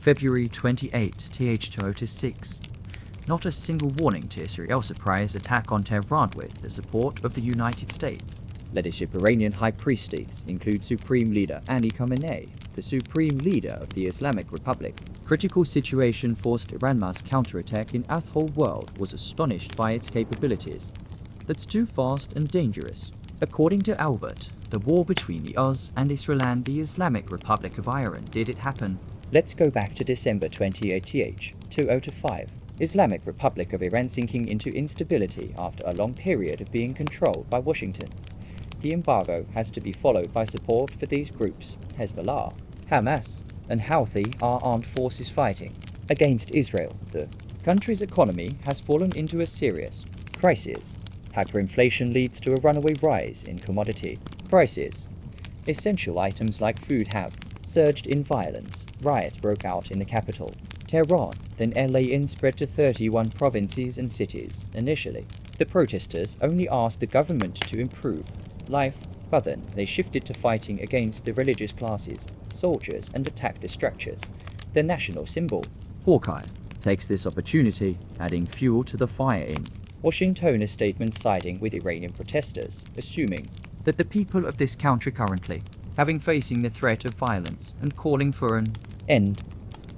February 28, TH2026. Not a single warning to Israel surprise attack on Tehran with the support of the United States. Leadership Iranian high priestes include Supreme Leader Ali Khamenei, the Supreme Leader of the Islamic Republic. Critical situation forced Iran's counterattack in the whole world was astonished by its capabilities. That's too fast and dangerous. According to Albert, the war between the US and Israel and the Islamic Republic of Iran did it happen. Let's go back to December 28, 2025. Islamic Republic of Iran sinking into instability after a long period of being controlled by Washington. The embargo has to be followed by support for these groups, Hezbollah, Hamas, and Houthi are armed forces fighting against Israel. The country's economy has fallen into a serious crisis. Hyperinflation leads to a runaway rise in commodity prices. Essential items like food have surged in violence. Riots broke out in the capital, Tehran, then LA, and spread to 31 provinces and cities. Initially, the protesters only asked the government to improve life, but then they shifted to fighting against the religious classes, soldiers, and attacked the structures. The national symbol, Hawkeye, takes this opportunity, adding fuel to the fire in Washington. A statement siding with Iranian protesters, assuming that the people of this country currently having facing the threat of violence and calling for an end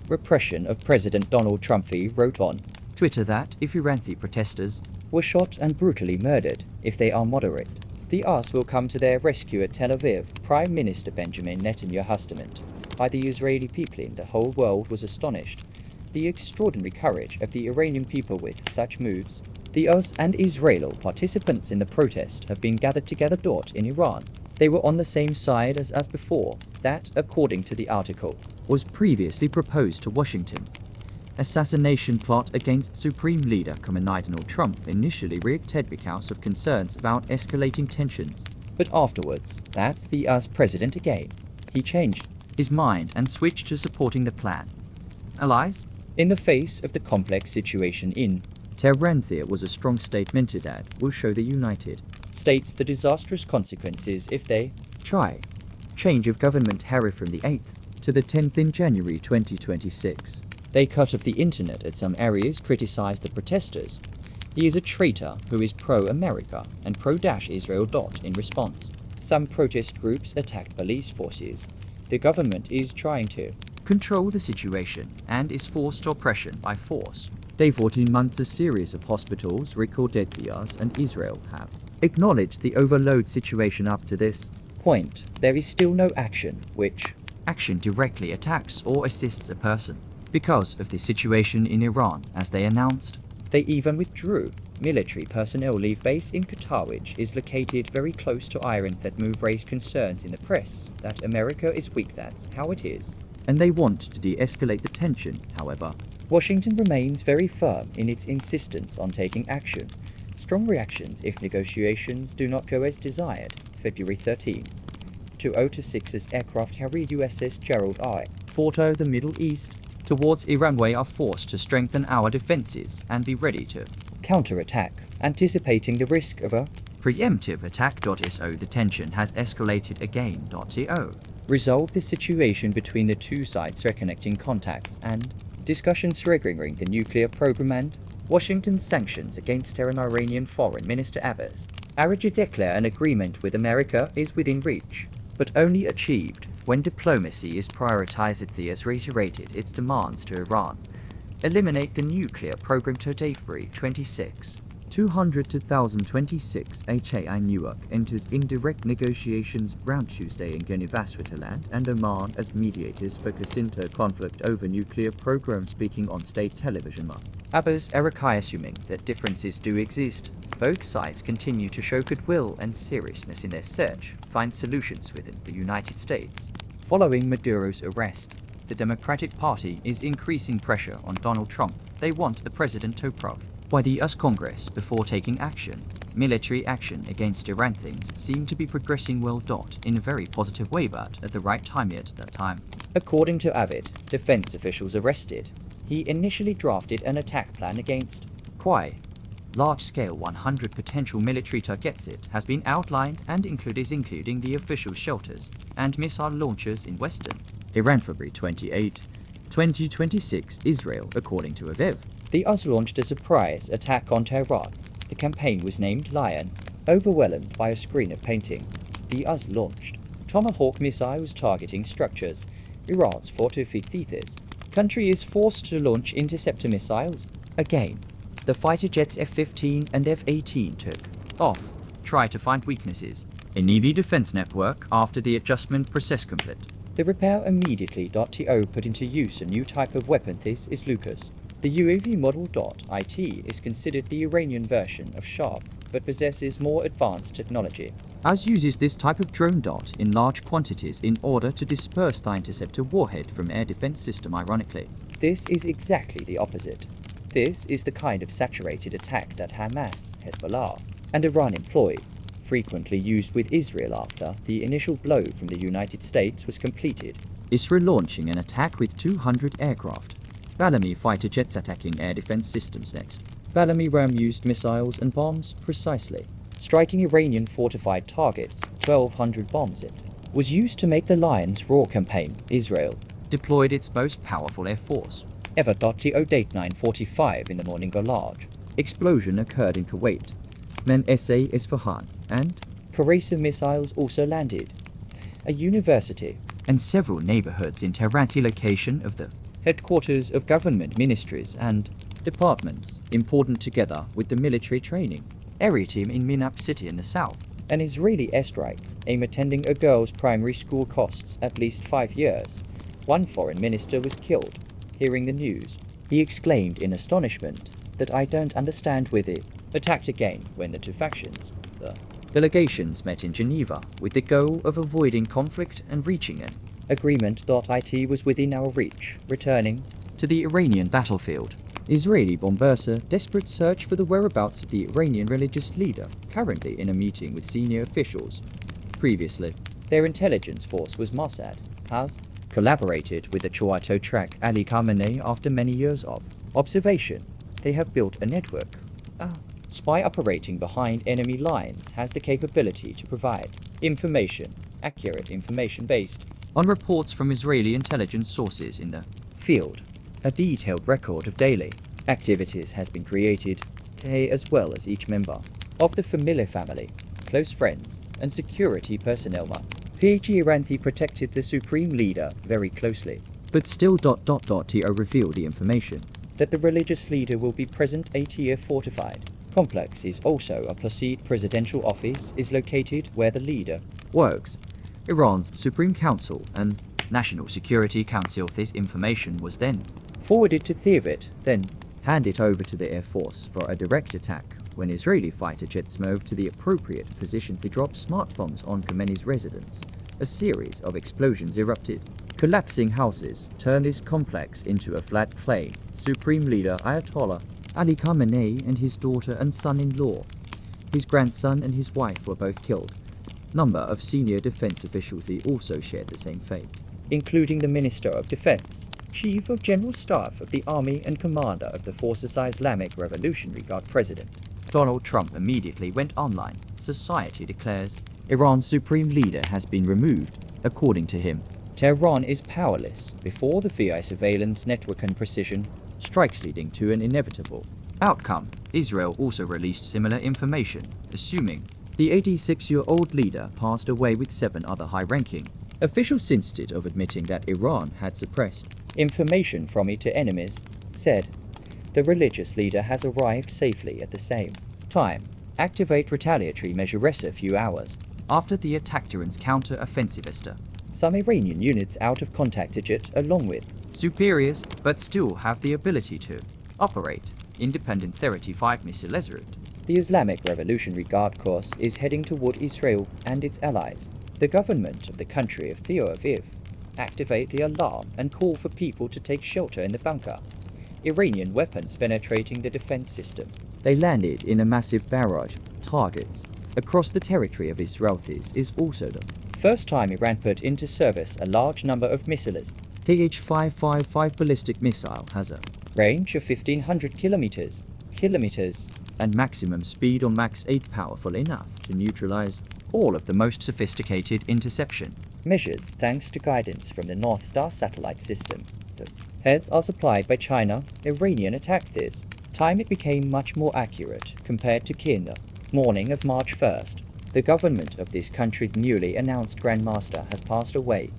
repression of President Donald Trump. He wrote on Twitter that if Iranian protesters were shot and brutally murdered, if they are moderate, the US will come to their rescue at Tel Aviv. Prime Minister Benjamin Netanyahu's statement by the Israeli people in the whole world was astonished. The extraordinary courage of the Iranian people with such moves. The US and Israel participants in the protest have been gathered together. In Iran, they were on the same side as before. That, according to the article, was previously proposed to Washington. Assassination plot against Supreme Leader Khamenei. Donald Trump initially reacted because of concerns about escalating tensions, but afterwards, that's the US president again. He changed his mind and switched to supporting the plan. Allies? In the face of the complex situation in Tehran, there was a strong statement that will show the United States the disastrous consequences if they try. Change of government hurry from the 8th to the 10th in January 2026. They cut off the internet at some areas, criticized the protesters. He is a traitor who is pro-America and pro-Israel. In response, some protest groups attacked police forces. The government is trying to control the situation and is forced oppression by force. Day 14 months, a series of hospitals recorded the US and Israel have acknowledged the overload situation. Up to this point, there is still no action which action directly attacks or assists a person. Because of the situation in Iran, as they announced, they even withdrew military personnel leave base in Qatar, which is located very close to Iran. That move raised concerns in the press that America is weak. That's how it is, and they want to de-escalate the tension. However, Washington remains very firm in its insistence on taking action. Strong reactions if negotiations do not go as desired. February 13, 2026's aircraft carried USS Gerald I. Photo: the Middle East towards Iran. We are forced to strengthen our defenses and be ready to counterattack, anticipating the risk of a preemptive attack. So the tension has escalated again. To resolve the situation between the two sides, reconnecting contacts and discussions regarding the nuclear program and Washington's sanctions against Tehran. Iranian Foreign Minister Abbas Araghchi declared an agreement with America is within reach, but only achieved when diplomacy is prioritized. The US reiterated its demands to Iran eliminate the nuclear program. To February 26, 200 to 2026, HAI Newark enters indirect negotiations round Tuesday in Geneva, Switzerland, and Oman as mediators focus into conflict over nuclear program. Speaking on state television, Abbas Araghchi assuming that differences do exist, both sides continue to show goodwill and seriousness in their search to find solutions within the United States. Following Maduro's arrest, the Democratic Party is increasing pressure on Donald Trump. They want the president to approve by the US Congress before taking action. Military action against Iran things seem to be progressing well. In a very positive way, but at the right time at that time. According to Avid, defense officials arrested. He initially drafted an attack plan against Quai. Large-scale 100 potential military targets it has been outlined and including the official shelters and missile launchers in Western Iran. February 28, 2026 Israel, according to Aviv. The U.S. launched a surprise attack on Tehran. The campaign was named Lion, overwhelmed by a screen of painting. The U.S. launched Tomahawk missiles targeting structures. Iran's fortificated. Country is forced to launch interceptor missiles. Again, the fighter jets F-15 and F-18 took off. Try to find weaknesses. A Navy defense network after the adjustment process complete. The repair immediately. .to put into use a new type of weapon. This is Lucas. The UAV model .it is considered the Iranian version of Sharp, but possesses more advanced technology. AS uses this type of drone in large quantities in order to disperse the interceptor warhead from air defense system. Ironically, this is exactly the opposite. This is the kind of saturated attack that Hamas, Hezbollah, and Iran employ, frequently used with Israel after the initial blow from the United States was completed. Israel launching an attack with 200 aircraft. Bellamy fighter jets attacking air defense systems next. Bellamy Ram used missiles and bombs precisely, striking Iranian fortified targets. 1,200 bombs it was used to make the Lion's Raw campaign. Israel deployed its most powerful air force ever. To date 9:45 in the morning. Go large. Explosion occurred in Kuwait. Men SA Isfahan and Qurayza missiles also landed. A university and several neighborhoods in Tehran, location of the headquarters of government ministries and departments, important together with the military training. Area team in Minab city in the south. An Israeli airstrike aimed attending a girls' primary school costs at least 5 years. One foreign minister was killed. Hearing the news, he exclaimed in astonishment that I don't understand with it. Attacked again when the two factions, the delegations, met in Geneva with the goal of avoiding conflict and reaching an agreement. It was within our reach. Returning to the Iranian battlefield. Israeli bombers desperate search for the whereabouts of the Iranian religious leader, currently in a meeting with senior officials. Previously, their intelligence force was Mossad, has collaborated with the Ayatollah Ali Khamenei after many years of observation. They have built a network. A spy operating behind enemy lines has the capability to provide information, accurate information based on reports from Israeli intelligence sources in the field. A detailed record of daily activities has been created, as well as each member of the familiar family, close friends, and security personnel. Iran protected the supreme leader very closely, but still. To reveal the information that the religious leader will be present. A fortified complex is also a placid presidential office is located where the leader works. Iran's Supreme Council and National Security Council. This information was then forwarded to Thevet, then handed over to the Air Force for a direct attack when Israeli fighter jets moved to the appropriate position to drop smart bombs on Khamenei's residence. A series of explosions erupted. Collapsing houses turned this complex into a flat plain. Supreme Leader Ayatollah Ali Khamenei and his daughter and son-in-law, his grandson and his wife were both killed. Number of senior defense officials also shared the same fate, including the Minister of Defense, Chief of General Staff of the Army and Commander of the Forces Islamic Revolutionary Guard President. Donald Trump immediately went online. Society declares Iran's supreme leader has been removed. According to him, Tehran is powerless before the FI surveillance network and precision strikes, leading to an inevitable outcome. Israel also released similar information, assuming the 86-year-old leader passed away with 7 other high-ranking officials instead of admitting that Iran had suppressed information from it to enemies, said the religious leader has arrived safely at the same time. Activate retaliatory measure a few hours after the attack. Tehran's counter-offensive. Some Iranian units out of contact jet along with superiors, but still have the ability to operate independent 35 missile escort. The Islamic Revolutionary Guard Corps is heading toward Israel and its allies. The government of the country of Tel Aviv activate the alarm and call for people to take shelter in the bunker. Iranian weapons penetrating the defense system. They landed in a massive barrage targets across the territory of Israel. This is also the first time Iran put into service a large number of missiles. TH-555 ballistic missile has a range of 1,500 kilometers, and maximum speed on Mach 8, powerful enough to neutralize all of the most sophisticated interception measures thanks to guidance from the North Star satellite system. The Heads are supplied by China. Iranian attacked this. Time it became much more accurate compared to Kenya. Morning of March 1st. The government of this country's newly announced Grand Master has passed away.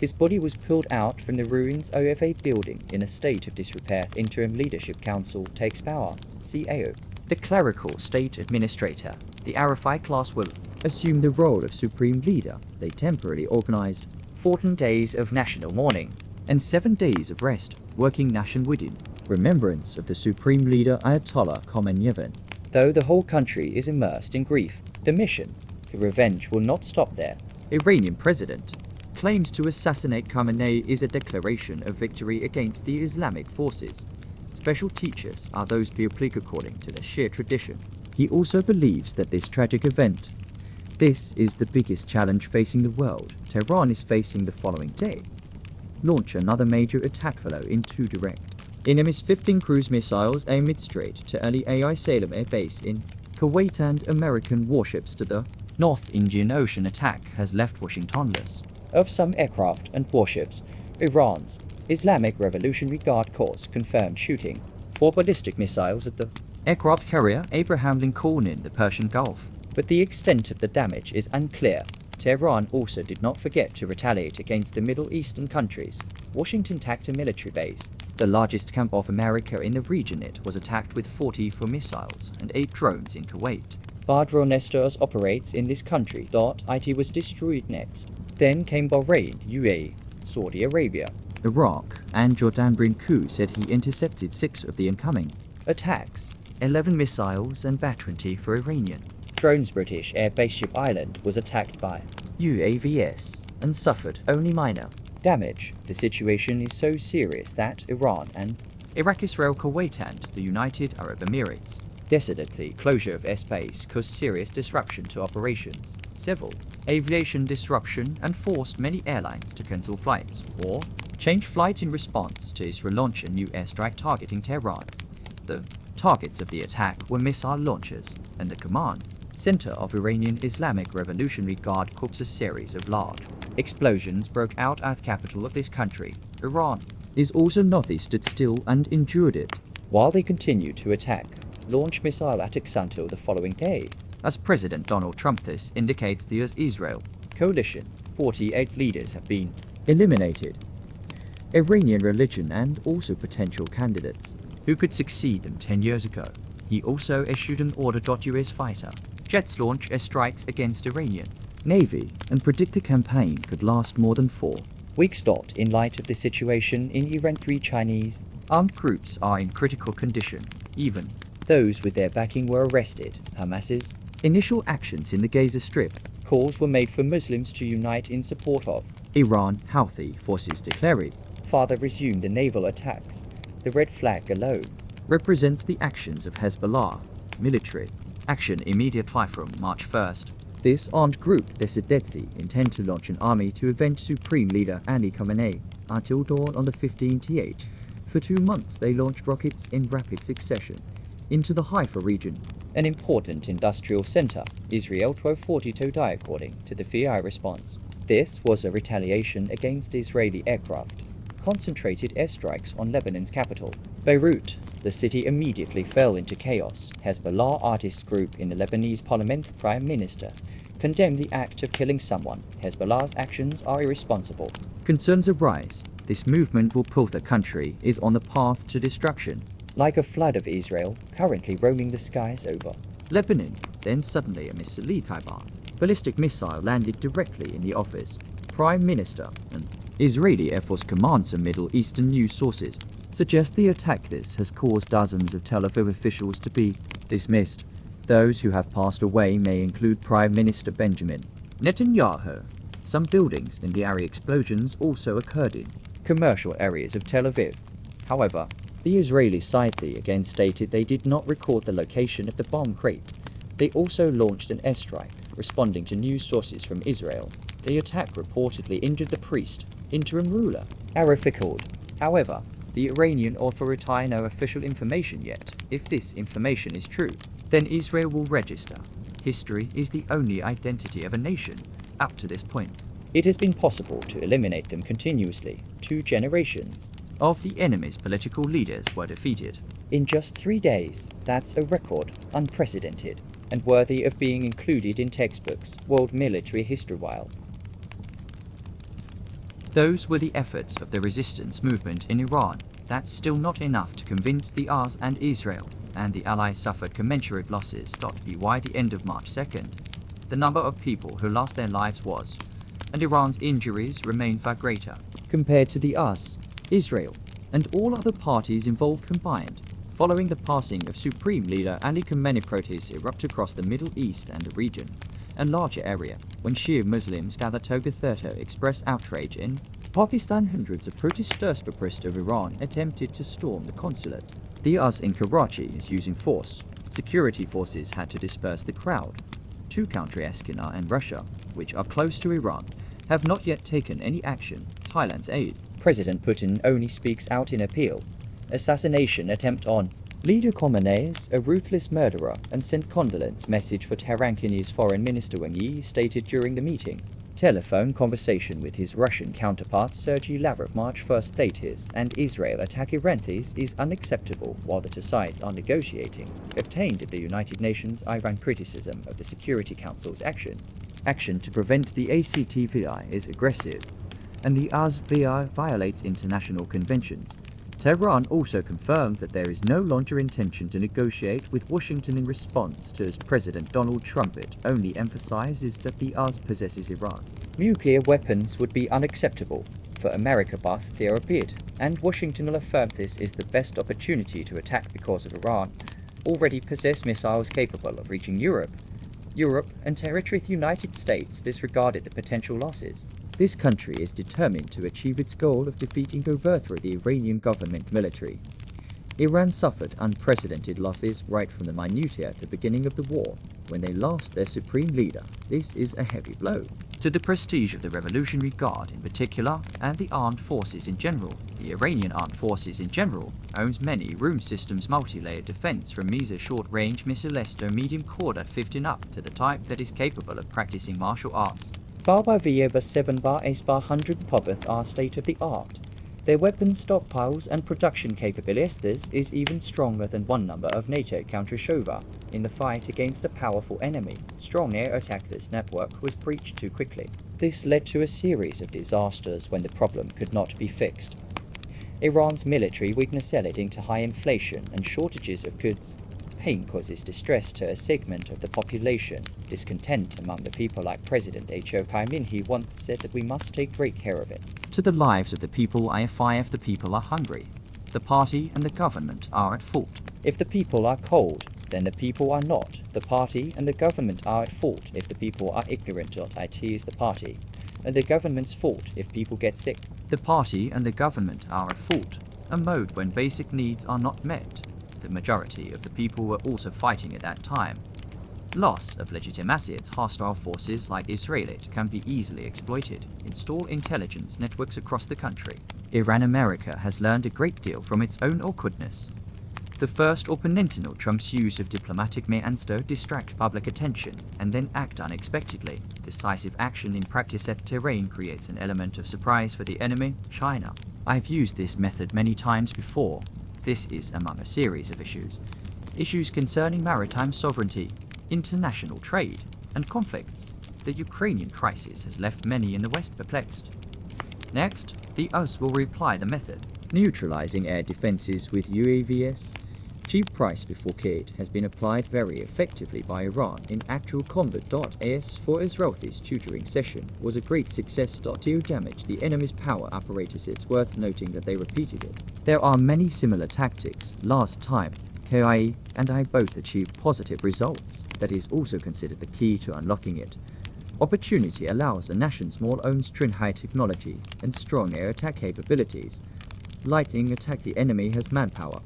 His body was pulled out from the ruins OFA building in a state of disrepair. Interim Leadership Council takes power. CAO. The clerical state administrator, the Arafai class, will assume the role of supreme leader. They temporarily organized 14 days of national mourning and 7 days of rest, working nationwide, remembrance of the supreme leader Ayatollah Khamenei. Though the whole country is immersed in grief, the mission, the revenge, will not stop there. Iranian president claims to assassinate Khamenei is a declaration of victory against the Islamic forces. Special teachers are those public according to the Shia tradition. He also believes that this tragic event, this is the biggest challenge facing the world. Tehran is facing the following day. Launch another major attack follow in two direct. In MS-15 cruise missiles aimed straight to Ali Salem Air Base in Kuwait and American warships to the North Indian Ocean attack has left Washingtonless. Of some aircraft and warships, Iran's Islamic Revolutionary Guard Corps confirmed shooting 4 ballistic missiles at the aircraft carrier Abraham Lincoln in the Persian Gulf, but the extent of the damage is unclear. Tehran also did not forget to retaliate against the Middle Eastern countries. Washington attacked a military base, the largest camp of America in the region. It was attacked with 44 missiles and 8 drones in Kuwait. Badr Nestor operates in this country. It was destroyed next. Then came Bahrain, UAE, Saudi Arabia, Iraq, and Jordan. Brinku said he intercepted 6 of the incoming attacks, 11 missiles and battery for Iranian drones. British Air Bishop Island was attacked by UAVs and suffered only minor damage. The situation is so serious that Iran and Iraq, Israel, Kuwait, and the United Arab Emirates decided the closure of airspace caused serious disruption to operations, civil aviation disruption, and forced many airlines to cancel flights or change flight in response to Israel launch a new airstrike targeting Tehran. The targets of the attack were missile launchers and the command center of Iranian Islamic Revolutionary Guard Corps. A series of large explosions broke out at the capital of this country. Iran is also not stood still and endured it, while they continued to attack, launch missile attacks until the following day. As President Donald Trump, this indicates the U.S. Israel coalition, 48 leaders have been eliminated. Iranian religion and also potential candidates who could succeed them 10 years ago. He also issued an order. U.S. fighter jets launch airstrikes against Iranian Navy and predict the campaign could last more than 4 weeks. In light of the situation in Iran, 3 Chinese armed groups are in critical condition. Even those with their backing were arrested. Hamas's initial actions in the Gaza Strip. Calls were made for Muslims to unite in support of Iran. Houthi forces declaring father resumed the naval attacks. The red flag alone represents the actions of Hezbollah. Military action immediate fly from March 1st. This armed group, the Decapitate, intend to launch an army to avenge Supreme Leader Ali Khamenei until dawn on the 15th. For 2 months they launched rockets in rapid succession into the Haifa region, an important industrial center. Israel 1242 died according to the FI response. This was a retaliation against Israeli aircraft. Concentrated airstrikes on Lebanon's capital, Beirut. The city immediately fell into chaos. Hezbollah artists group in the Lebanese parliament. Prime Minister condemned the act of killing someone. Hezbollah's actions are irresponsible. Concerns arise. This movement will pull the country is on the path to destruction. Like a flood of Israel currently roaming the skies over Lebanon. Then suddenly a missile ballistic missile landed directly in the office. Prime Minister and Israeli Air Force command. Some Middle Eastern news sources suggest the attack. This has caused dozens of Tel Aviv officials to be dismissed. Those who have passed away may include Prime Minister Benjamin Netanyahu. Some buildings in the area explosions also occurred in commercial areas of Tel Aviv. However, the Israeli side again stated they did not record the location of the bomb crate. They also launched an airstrike, responding to news sources from Israel. The attack reportedly injured the priest, interim ruler, Arafai. However, the Iranian authorities no official information yet. If this information is true, then Israel will register. History is the only identity of a nation up to this point. It has been possible to eliminate them continuously, 2 generations. of the enemy's political leaders were defeated. In just 3 days, that's a record, unprecedented, and worthy of being included in textbooks, world military history while. Those were the efforts of the resistance movement in Iran. That's still not enough to convince the US and Israel, and the Allies suffered commensurate losses. By the end of March 2nd, the number of people who lost their lives was, and Iran's injuries remain far greater, Compared to the US, Israel, and all other parties involved combined. Following the passing of Supreme Leader Ali Khamenei, protests erupt across the Middle East and the region, a larger area, when Shia Muslims gather to express outrage in Pakistan. Hundreds of protesters of Iran attempted to storm the consulate. The US in Karachi is using force. Security forces had to disperse the crowd. Two countries, Eskina and Russia, which are close to Iran, have not yet taken any action. Thailand's aid. President Putin only speaks out in appeal. Assassination attempt on Leader Khamenei is a ruthless murderer and sent condolence message for Tehran's Foreign Minister Wang Yi stated during the meeting. Telephone conversation with his Russian counterpart Sergei Lavrov March 1st stated and Israel attack Iran is unacceptable while the two sides are negotiating. Obtained at the United Nations Iran criticism of the Security Council's actions. Action to prevent the ACTVI is aggressive, and the ASVI violates international conventions. Tehran also confirmed that there is no longer intention to negotiate with Washington in response to as President Donald Trump only emphasizes that the US possesses Iran. Nuclear weapons would be unacceptable for America, but they are appeared, and Washington will affirm this is the best opportunity to attack because of Iran already possess missiles capable of reaching Europe. Europe and territory of the United States disregarded the potential losses. This country is determined to achieve its goal of defeating overthrow the Iranian government military. Iran suffered unprecedented losses right from the minutiae at the beginning of the war, when they lost their supreme leader. This is a heavy blow to the prestige of the Revolutionary Guard in particular, and the armed forces in general. The Iranian armed forces in general owns many room systems multi-layered defense from measure short-range missiles to medium quarter 15 up to the type that is capable of practicing martial arts. Bar 7 bar S bar 100 Pobeth are state-of-the-art. Their weapon stockpiles and production capabilities is even stronger than one number of NATO counter-Shova. In the fight against a powerful enemy, strong air attack this network was breached too quickly. This led to a series of disasters when the problem could not be fixed. Iran's military weakness leading to high inflation and shortages of goods. Pain causes distress to a segment of the population. Discontent among the people like President H.O. Khamenei once said that we must take great care of it. To the lives of the people, if the people are hungry. The party and the government are at fault. If the people are cold, then the people are not. The party and the government are at fault if the people are ignorant. It is the party, and the government's fault if people get sick. The party and the government are at fault, a mode when basic needs are not met. The majority of the people were also fighting at that time. Loss of legitimacy at hostile forces like Israeli can be easily exploited. Install intelligence networks across the country. Iran-America has learned a great deal from its own awkwardness. The first opponental Trump's use of diplomatic means to distract public attention and then act unexpectedly. Decisive action in practice at Tehran creates an element of surprise for the enemy, China. I've used this method many times before. This is among a series of issues. Issues concerning maritime sovereignty, international trade, and conflicts. The Ukrainian crisis has left many in the West perplexed. Next, the US will reply the method. Neutralizing air defenses with UAVs. Cheap price before kid has been applied very effectively by Iran in actual combat. As for Israel's tutoring session was a great success. To damage the enemy's power apparatus, it's worth noting that they repeated it. There are many similar tactics. Last time, KIA and I both achieved positive results. That is also considered the key to unlocking it. Opportunity allows a nation small owns high technology and strong air attack capabilities. Lightning attack the enemy has manpower,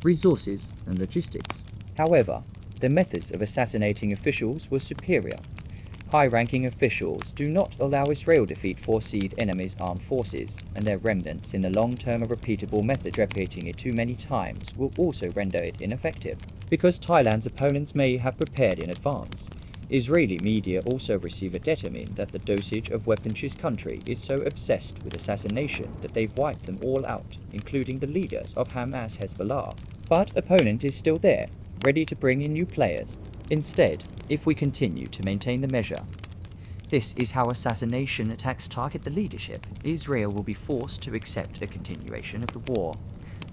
resources, and logistics. However, the methods of assassinating officials were superior. High-ranking officials do not allow Israel defeat foreseed enemy's armed forces, and their remnants in the long-term a repeatable method repeating it too many times will also render it ineffective. Because Thailand's opponents may have prepared in advance, Israeli media also receive a determine that the dosage of weapons country is so obsessed with assassination that they've wiped them all out, including the leaders of Hamas Hezbollah. But opponent is still there, ready to bring in new players. Instead, if we continue to maintain the measure, this is how assassination attacks target the leadership. Israel will be forced to accept the continuation of the war.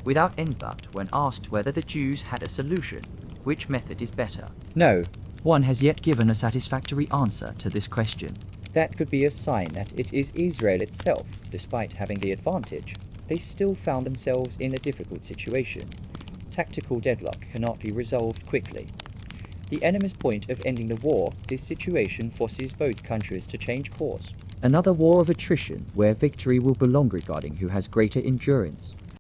Without end but, when asked whether the Jews had a solution, which method is better? No. One has yet given a satisfactory answer to this question. That could be a sign that it is Israel itself, despite having the advantage. They still found themselves in a difficult situation. Tactical deadlock cannot be resolved quickly. The enemy's point of ending the war, this situation forces both countries to change course. Another war of attrition, where victory will belong regarding who has greater endurance.